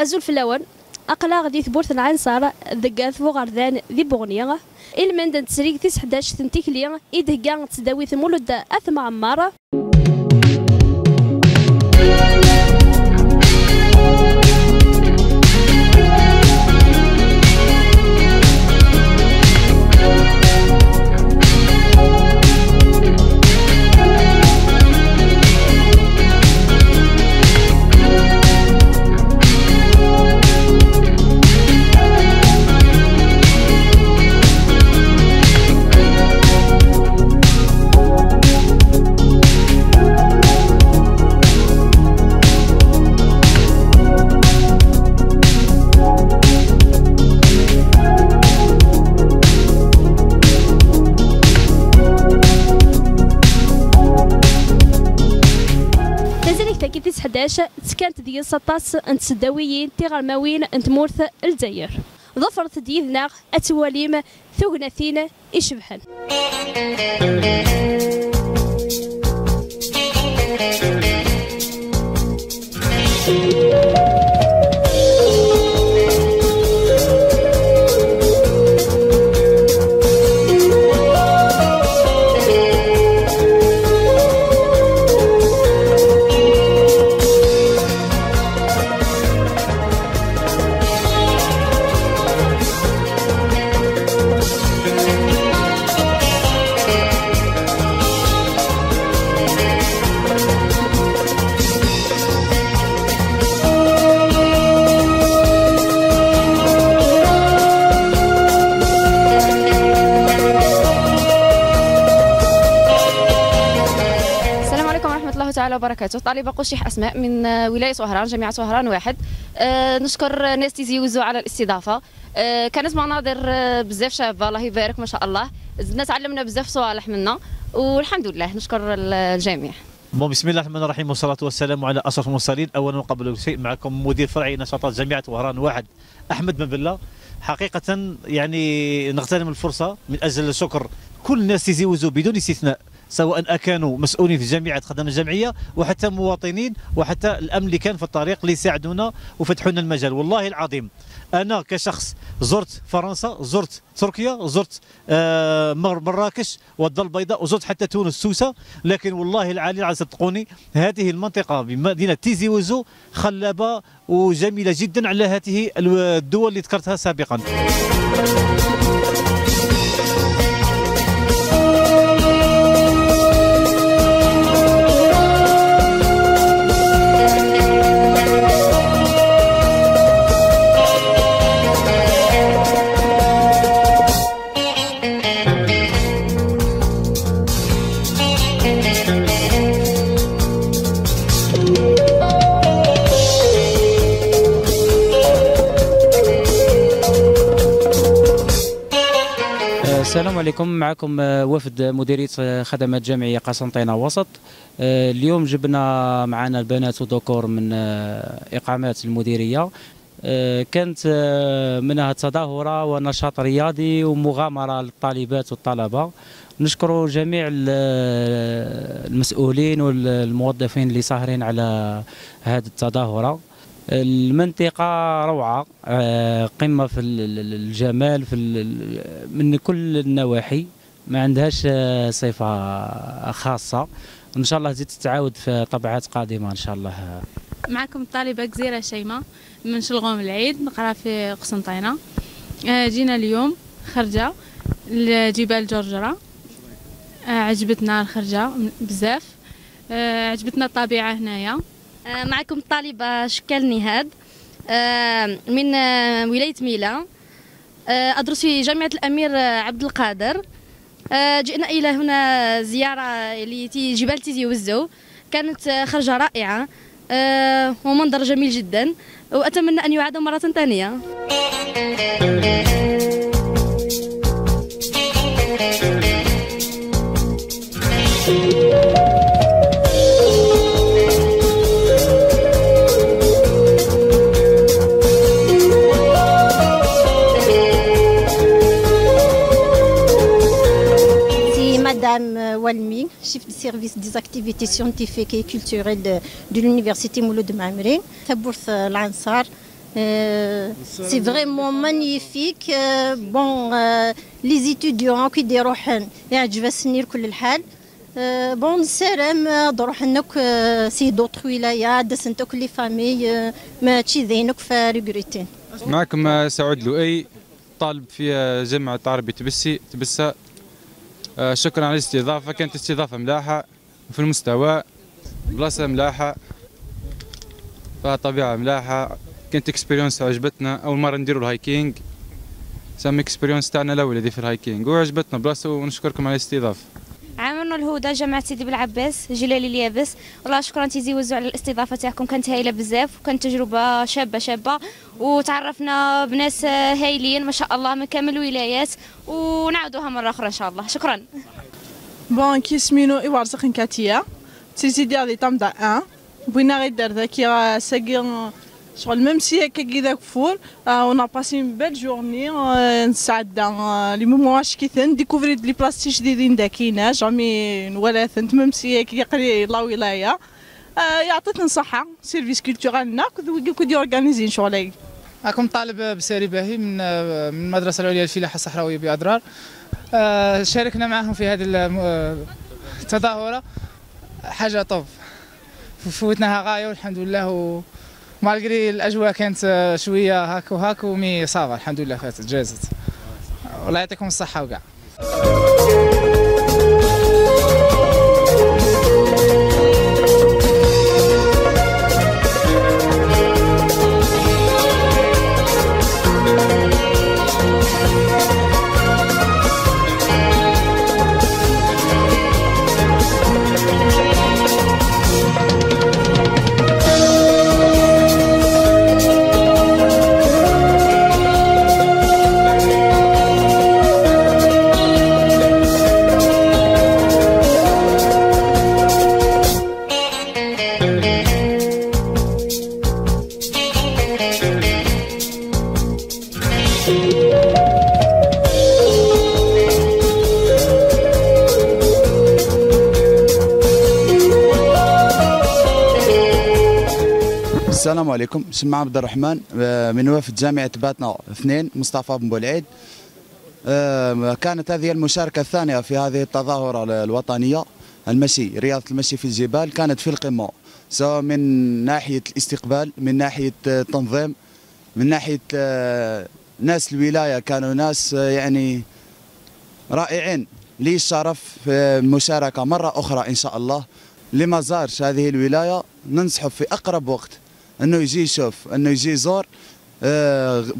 أزول في الأول أقلا غادي ثبورت العنصر ذقات فوغردان ذي بوغنيا المندن تسريق 11 تنتيكلي إدهقا تداوي ثمولد أثم عمارة. كيتيس 11 تسكنت ديال 16 نتسداويين تيغرماوين نتمورث الجزائر ظفرت ديالنا اتواليم ثوغناثين يشبحن. تعالى وبركاته. طالبة قشيح أسماء من ولاية وهران، جامعة وهران واحد. نشكر ناس تيزيوزو على الاستضافة. كانت مناظر بزاف شابة، الله يبارك ما شاء الله. زدنا تعلمنا بزاف صوالح منا والحمد لله، نشكر الجميع. بسم الله الرحمن الرحيم والصلاة والسلام على أشرف المرسلين. أولا وقبل كل شيء معكم مدير فرعي نشاطات جامعة وهران واحد أحمد بن بلة. حقيقة يعني نغتنم الفرصة من أجل الشكر كل الناس تيزيوزو بدون استثناء، سواء أكانوا مسؤولين في الجامعة خدمة الجمعية وحتى مواطنين وحتى الأمن اللي كان في الطريق اللي يساعدونا وفتحوا لنا المجال. والله العظيم أنا كشخص زرت فرنسا، زرت تركيا، زرت مراكش والدار البيضاء، وزرت حتى تونس سوسة، لكن والله العلي العظيم صدقوني هذه المنطقة بمدينة تيزي وزو خلابة وجميلة جدا على هذه الدول اللي ذكرتها سابقا. السلام عليكم، معكم وفد مديرية خدمات جامعية قسنطينة وسط. اليوم جبنا معنا البنات ودكور من إقامات المديرية. كانت منها تظاهرة ونشاط رياضي ومغامرة للطالبات والطلبة. نشكر جميع المسؤولين والموظفين اللي ساهرين على هذه التظاهرة. المنطقة روعة، قمة في الجمال من كل النواحي، ما عندهاش صفة خاصة. وإن شاء الله تزيد تتعاود في طبعات قادمة إن شاء الله. معكم طالبة جزيرة شيماء من شلغوم العيد، نقرا في قسنطينة. جينا اليوم خرجة لجبال جرجرة، عجبتنا الخرجة بزاف، عجبتنا الطبيعة هنايا. معكم طالبة شكال نهاد من ولاية ميلا، أدرس في جامعة الأمير عبد القادر. جئنا إلى هنا زيارة لجبال تيزي وزو، كانت خرجة رائعة ومنظر جميل جدا، وأتمنى أن يعاد مرة ثانية. Madame Walmi, chef de service des activités scientifiques et culturelles de l'université Mouloud Maamrine. تبورث العنصر سي فريمون مانيفيك. بون لي زيتيديون كيديروا يعجب السنير كل الحال. بون السلام ضروح انك سي دوطخ ولايه دسنتو كل فامي ما تشي ذينك فريغريتين. معكم سعود لؤي، طالب في جامعة عربي تبسة. شكرا على الاستضافة، كانت استضافة ملاحة في المستوى، بلاصة ملاحة، فيها طبيعة ملاحة، كانت اكسبيريونس عجبتنا. أول مرة نديروا الهايكينج، سام اكسبيريونس تاعنا الأولى في الهايكينج وعجبتنا بلاصة، ونشكركم على الاستضافة. عامر الهدى، جامعة سيدي بالعباس، جلالي اليابس. والله شكرا تيزي وزو على الاستضافة تاعكم، كانت هايلة بزاف وكانت تجربة شابة وتعرفنا بناس هايلين ما شاء الله من كامل الولايات، ونعاودوها مرة أخرى إن شاء الله. شكرا. بون كيسمينو إوارزق نكاتيا تيزي ديال لي طام دا 1 بغينا غير دار ذاك ساكي شغل ميم سي هكا كي فور اون باسي اون بيل جورني نسعدا لي مومواش كيثن ديكوفري لي بلاصتي جديدين داكينا جامي ولا ثنت ميم سي هكا يقري لا ولايه يعطيتنا الصحه سيرفيس كولتورالنا كودي اورغانيزين شغل. معكم طالب بساري باهي من المدرسه العليا الفلاحه الصحراويه بأضرار. شاركنا معهم في هذه التظاهره، حاجه طوب، فوتناها غايه والحمد لله. مالغري الاجواء كانت شويه هاك وهاك ومي صافا الحمد لله فاتت جازت. الله يعطيكم الصحه وكاع. السلام عليكم، سمع عبد الرحمن من وفد جامعة باتنا 2 مصطفى بن بولعيد. كانت هذه المشاركة الثانية في هذه التظاهرة الوطنية، المشي، رياضة المشي في الجبال، كانت في القمة، سواء من ناحية الاستقبال، من ناحية التنظيم، من ناحية ناس الولاية، كانوا ناس يعني رائعين. لي الشرف في المشاركة مرة أخرى إن شاء الله. اللي ما زارش هذه الولاية ننصحه في أقرب وقت أنه يجي يشوف، أنه يجي يزور.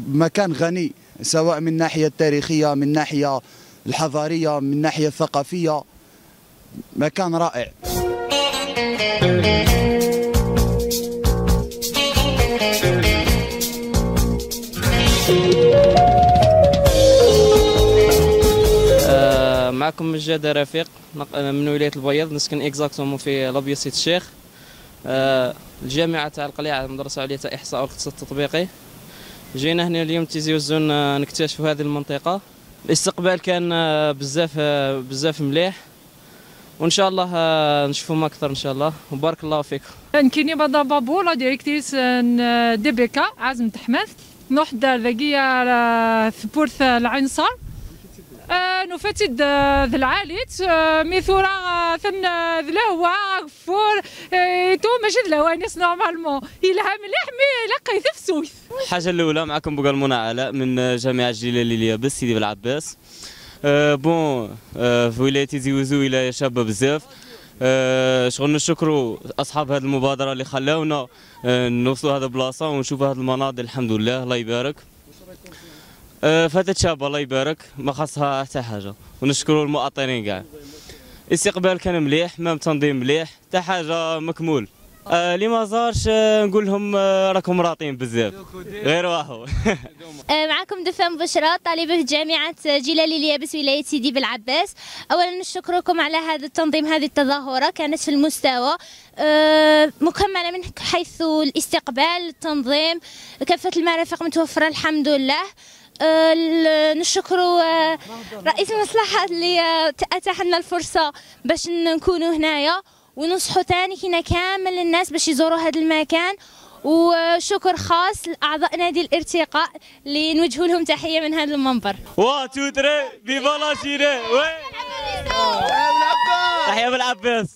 مكان غني سواء من الناحية التاريخية، من الناحية الحضارية، من الناحية الثقافية، مكان رائع. معكم مجاد رفيق من ولاية البيض، نسكن اكزاكتومون في لابيا سيت الشيخ. الجامعة تاع القليعة، المدرسة العليا تاع الإحصاء والاقتصاد التطبيقي. جينا هنا اليوم تيزيوزون نكتشفوا هذه المنطقة. الاستقبال كان بزاف مليح، وان شاء الله نشوفهم اكثر ان شاء الله، وبارك الله فيكم. كايني بدا بابو لا ديريكتريس دي بي كا عازم تحماس نوحد ذاكيه في بورث العنصر نفتد ذا العاليت ميثورا ثن ذلهوا فور تو ماشي ذلهوانيس نورمالمون يلها مليح مي لقي ثفسوث. الحاجه الاولى معكم بوغا المنى علاء من جامعه جلالي اليابس سيدي بالعباس. بون في ولايه تيزي وزو ولايه شابه بزاف. شغل نشكروا اصحاب هذه المبادره اللي خلاونا نوصلوا هذا البلاصه ونشوفوا هذه المناظر، الحمد لله الله يبارك. فاتت شابه الله يبارك، ما خاصها حتى حاجه، ونشكروا المؤطرين كاع. الاستقبال كان مليح، مام تنظيم مليح، حتى حاجه مكمول. اللي ما زارش نقول لهم راكم راطين بزاف، غير واحد. معكم دفا مبشرة، طالبة في جامعة جلالي اليابس ولاية سيدي بالعباس. أولا نشكركم على هذا التنظيم، هذه التظاهرة كانت في المستوى مكملة من حيث الاستقبال، التنظيم، كافة المرافق متوفرة الحمد لله. نشكر رئيس المصلحة اللي أتاح لنا الفرصة باش نكونوا هنايا، ونصحوا ثاني كينا كامل الناس باش يزوروا هذا المكان وشكر خاص لاعضاء نادي الارتقاء اللي نوجه لهم تحيه من هذا المنبر. 1 2 3 فيفا لا شيري تحيه بالعباس.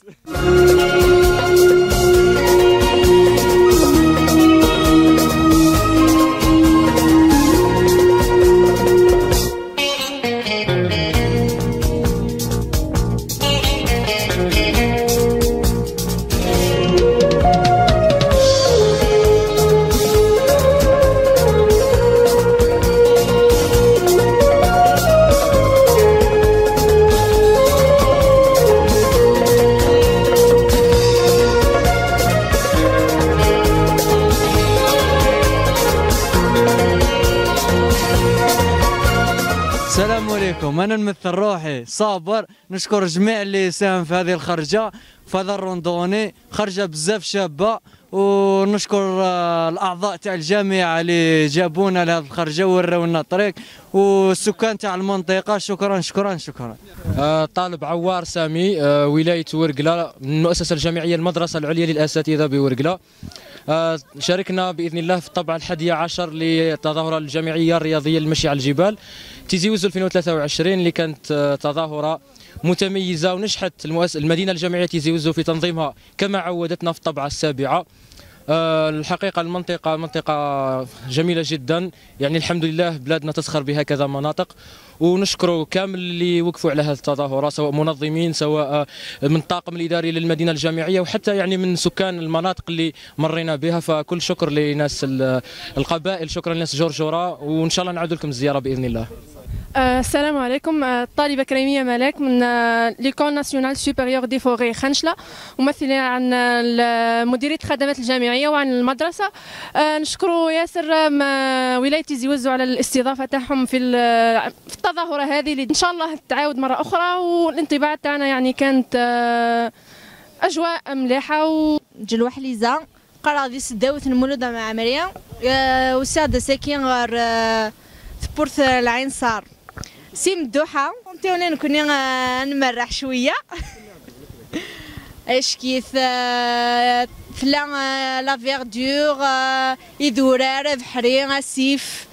السلام عليكم. انا نمثل روحي صابر. نشكر جميع اللي ساهم في هذه الخرجه، في هذا الروندوني، خرجه بزاف شابه. ونشكر الاعضاء تاع الجامعه اللي جابونا لهذه الخرجه ووراونا الطريق، والسكان تاع المنطقه. شكرا شكرا شكرا. طالب عوار سامي، ولايه ورقله، من المؤسسه الجامعيه المدرسه العليا للاساتذه بورقله. شاركنا باذن الله في الطبعه 11 للتظاهره الجامعيه الرياضيه للمشي على الجبال تيزي وزو 2023، اللي كانت تظاهره متميزه ونجحت المدينه الجامعيه تيزي وزو في تنظيمها كما عودتنا في الطبعه 7. الحقيقه المنطقه جميله جدا، يعني الحمد لله بلادنا تزخر بهكذا مناطق. ونشكر كامل اللي وقفوا على هذه التظاهره، سواء منظمين، سواء من الطاقم الاداري للمدينه الجامعيه، وحتى يعني من سكان المناطق اللي مرينا بها. فكل شكر لناس القبائل، شكرا لناس جورجورا، وان شاء الله نعود لكم الزياره باذن الله. السلام عليكم. طالبة كريمية ملاك من ليكول ناسيونال سوبيريور دي فوري خنشلة، ممثلة عن مديرية الخدمات الجامعية وعن المدرسة. نشكروا ياسر ولاية تيزي وزو على الاستضافة تاعهم في التظاهرة هذه اللي إن شاء الله تعاود مرة أخرى. والانطباع تاعنا يعني كانت أجواء مليحة. جلوح ليزا قراضي سداوت المولودة مع عملية وسادة ساكين غير في بورث العين صار سي مدوحة. كنت نكوني نمرح شوية اش كيف فلا لا فيردور يدورار بحري سيف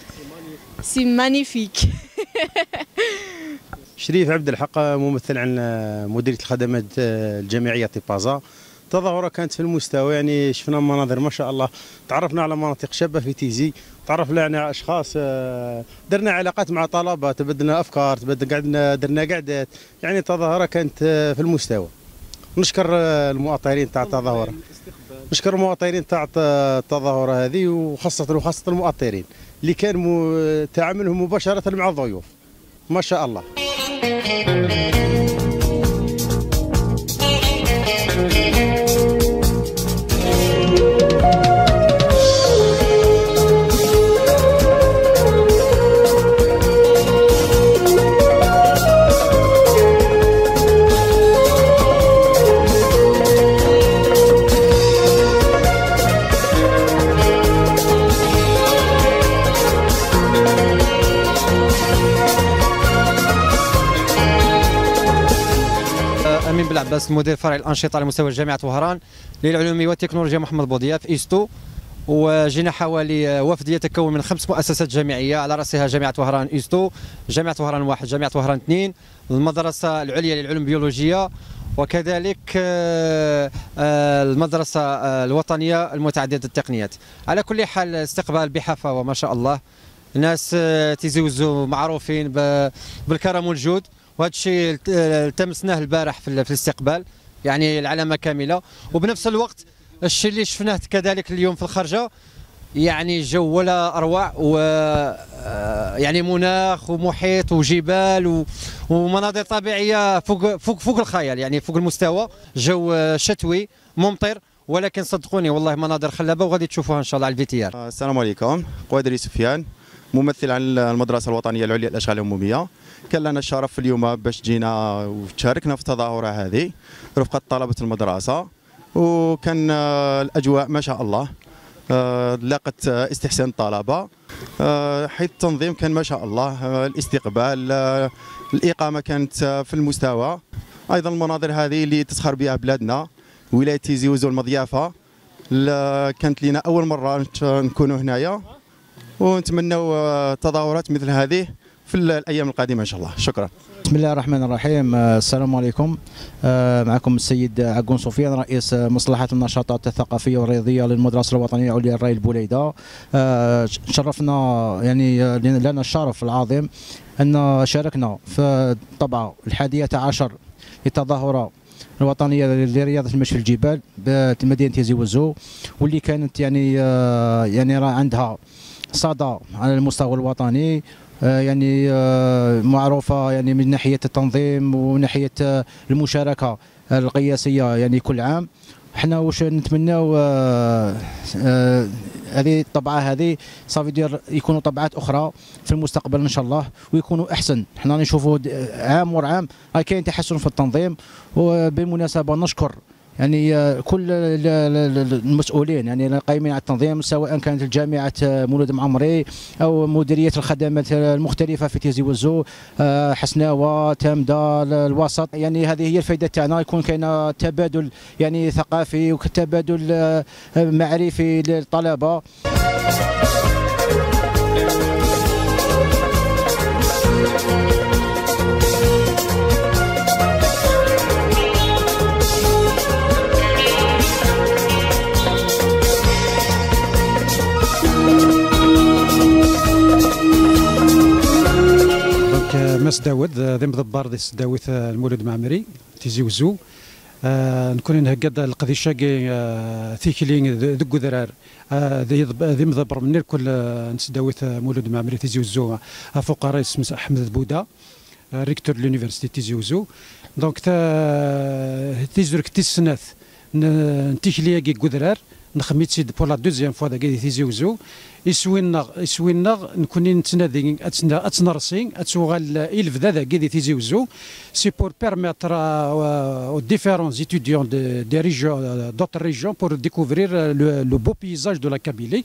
سي مانيفيك. شريف عبد الحق، ممثل عن مديرية الخدمات الجامعية طبازة. التظاهرة كانت في المستوى، يعني شفنا مناظر ما شاء الله، تعرفنا على مناطق شابة في تيزي، تعرفنا على اشخاص، درنا علاقات مع طلبه، تبدلنا افكار، درنا قعدات، يعني التظاهره كانت في المستوى. نشكر المؤطرين تاع التظاهره، نشكر المؤطرين تاع التظاهره هذه، وخاصه المؤطرين اللي كان تعاملهم مباشره مع الضيوف ما شاء الله. أمين بالعباس، مدير فرع الأنشطة على مستوى جامعة وهران للعلوم والتكنولوجيا محمد بودياف إيستو. وجينا حوالي وفد يتكون من 5 مؤسسات جامعية، على رأسها جامعة وهران إيستو، جامعة وهران 1، جامعة وهران 2، المدرسة العليا للعلوم البيولوجية، وكذلك المدرسة الوطنية المتعددة التقنيات. على كل حال استقبال بحفاوة وما شاء الله، ناس تيزي وزو معروفين بالكرم والجود، وهذا الشيء التمسناه البارح في الاستقبال، يعني العلامه كامله. وبنفس الوقت الشيء اللي شفناه كذلك اليوم في الخرجه، يعني جو ولا اروع، و يعني مناخ ومحيط وجبال ومناظر طبيعيه فوق الخيال، يعني فوق المستوى. جو شتوي ممطر، ولكن صدقوني والله مناظر خلابه، وغادي تشوفوها ان شاء الله على الفي تي ار. السلام عليكم، قوادري سفيان، ممثل عن المدرسه الوطنيه العليا للاشغال العموميه. كان لنا الشرف اليوم باش جينا وشاركنا في التظاهره هذه رفقه طلبه المدرسه، وكان الاجواء ما شاء الله لاقت استحسان الطلبه، حيث التنظيم كان ما شاء الله، الاستقبال، الاقامه كانت في المستوى. ايضا المناظر هذه اللي تسخر بها بلادنا ولايه تيزي وزو المضيافه، كانت لنا اول مره نكونوا هنايا، ونتمنوا تظاهرات مثل هذه في الايام القادمه ان شاء الله. شكرا. بسم الله الرحمن الرحيم. السلام عليكم. معكم السيد عقون سفيان، رئيس مصلحة النشاطات الثقافية والرياضية للمدرسة الوطنية العليا الراي البوليدة. شرفنا يعني لنا الشرف العظيم أن شاركنا في الطبعة 11 للتظاهرة الوطنية لرياضة المشي في الجبال بمدينة تيزي وزو، واللي كانت يعني راه عندها صدى على المستوى الوطني، يعني معروفة يعني من ناحية التنظيم وناحية المشاركة القياسية يعني كل عام. احنا واش نتمناو هذه الطبعة هذه صافي دير يكونوا طبعات أخرى في المستقبل إن شاء الله ويكونوا أحسن. احنا نشوفوا عام ورا عام كاين تحسن في التنظيم. وبالمناسبة نشكر يعني كل المسؤولين يعني القائمين على التنظيم، سواء كانت الجامعة مولود معمري أو مديرية الخدمات المختلفة في تيزي وزو، حسناوة، تامدة، الوسط. يعني هذه هي الفائدة تاعنا، يكون كاين تبادل يعني ثقافي وتبادل معرفي للطلبة. ماس داود ذي مضبار ذي سداويث المولود معمري تيزي وزو. نكون نهقد القضيشة ثيكلين ذو ذرار ذي مضبر من الكل نسداويث مولود معمري تيزي وزو فوق رئيس أحمد بودا ريكتور لونيفرسيتي تيزي وزو. دونك تيزرك تيسناث نتيكليا كي قدرار نخميت سيد بور لا دوزيام فوا داكي تيزي وزو. يسوينا نكوني نتنادي اتنرسي اتوغال إلف ذا كي تيزي وزو. سي بور بيرميتر aux différents étudiants des régions d'autres régions pour découvrir le beau paysage de la Kabylie.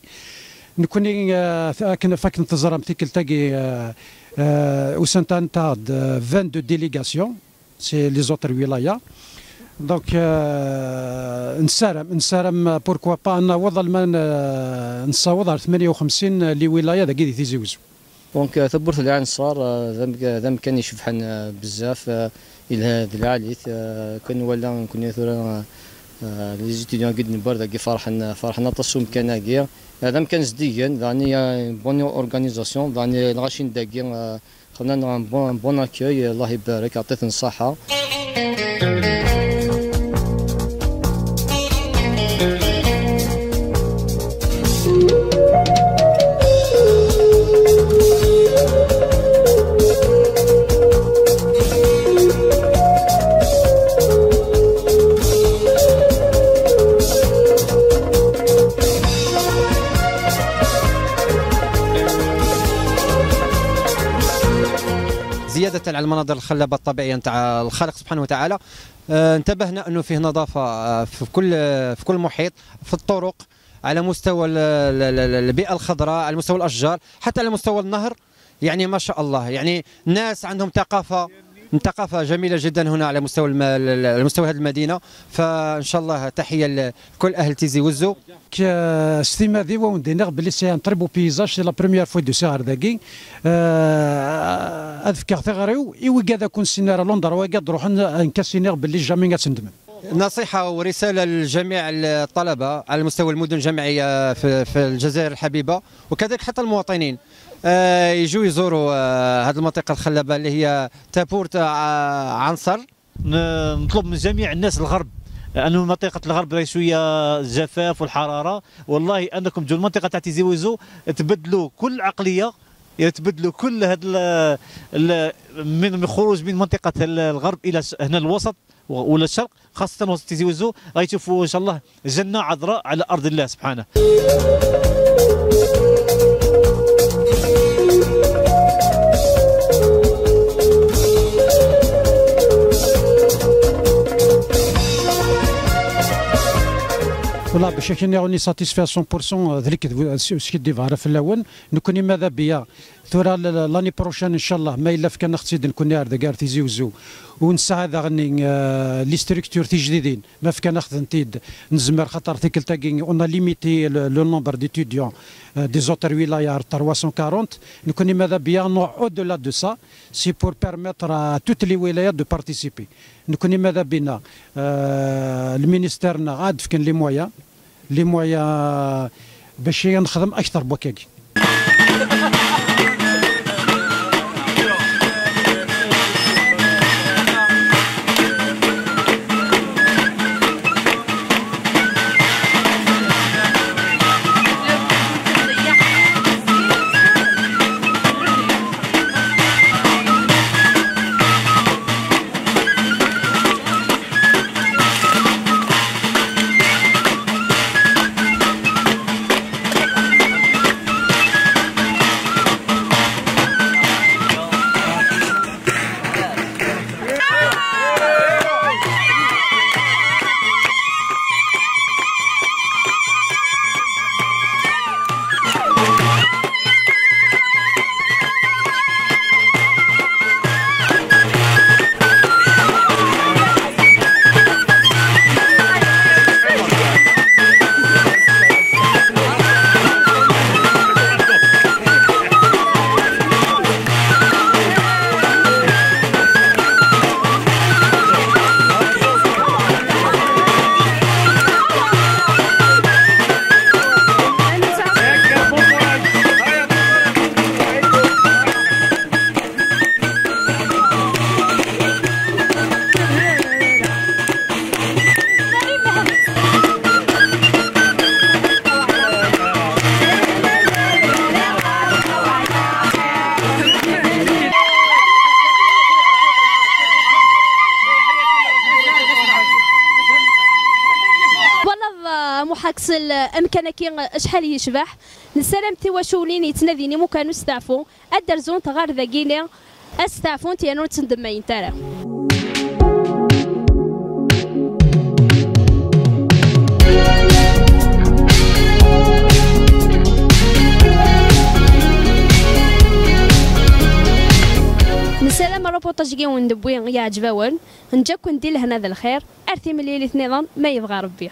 نكوني فاك نتزرم تيكل تاكي وسنتان تاع 22 ديليغاسيون سي لي زوتر ولايا. دونك نسارم بوركوا با نوض نصوض على 58 لولايه داكي تيزي وزو. دونك ثبرت العين صار ذا كان يشبحن بزاف الى هذا العاليت كان ولا نكون ثورا لي ستوديون قد نبرد كي فرحنا تصوم كان كي هذا كان زديا يعني بون اورغانيزاسيون يعني الغاشين داكي خلينا بون اكيي الله يبارك يعطيك الصحه. زيادة على المناظر الخلابة الطبيعية نتاع الخالق سبحانه وتعالى. انتبهنا انه فيه نظافة في كل محيط، في الطرق، على مستوى البيئة الخضراء، على مستوى الأشجار، حتى على مستوى النهر. يعني ما شاء الله، يعني الناس عندهم ثقافة جميلة جدا هنا على مستوى هذه المدينة. فإن شاء الله تحية لكل أهل تيزي وزو. ستيما ذي وندينا بلي سي ان تري بو بيزاج سي لا بروميير فوا دو سيغار داكي اذكر ثغريو ايوا كذا كون سينار لندر وكاد روح نكاسينير بلي جامي غاتندمن. نصيحة ورسالة لجميع الطلبة على مستوى المدن الجامعية في الجزائر الحبيبة، وكذلك حتى المواطنين يجوا يزوروا هذه المنطقة الخلابة اللي هي تابورت عنصر. نطلب من جميع الناس الغرب انه منطقه الغرب راهي شويه الجفاف والحراره، والله انكم تجوا المنطقه تاع تيزي وزو تبدلوا كل عقليه، تبدلوا كل هذا من خروج من منطقه الغرب الى هنا الوسط ولا الشرق، خاصه وسط تيزي وزو راهي تشوفوا ان شاء الله جنه عذراء على ارض الله سبحانه. والله باش كاين راني ساتيسفي 100% ذلك سكي ديفار في الاول نكوني ماذا بيا ثورة لاني بروشان ان شاء الله ما الا فكان نختيد نكون عرض كار تيزي وزو ونسى هذا غني لي ستركتور تي جديدين ما فكان ناخذ نتيد نزمر خاطر تيكل تاكين اون ليميتي لو نومبر ديتيديون دي زوتر ولايات 340 نكون ماذا بيا نوع او دولا دو سا سي بور بيرميتر توت لي ولايات دو بارتيسيبي نكون ماذا بينا المينيستيرنا عاد فكان لي مويا باش نخدم اكثر بوكاكي. محاكس الامكانكي شحال يشبح نسلامتي وشولين يتناديني مو كانوا استعفوا الدرزون تغار ذاكيني استعفون تيانو تندمين ترى. نسلام الروبوطاج كي وندبوي يعجبون نجاكم ندير لهنا ذا الخير ارثي مليلي نظام ما يبغى ربي.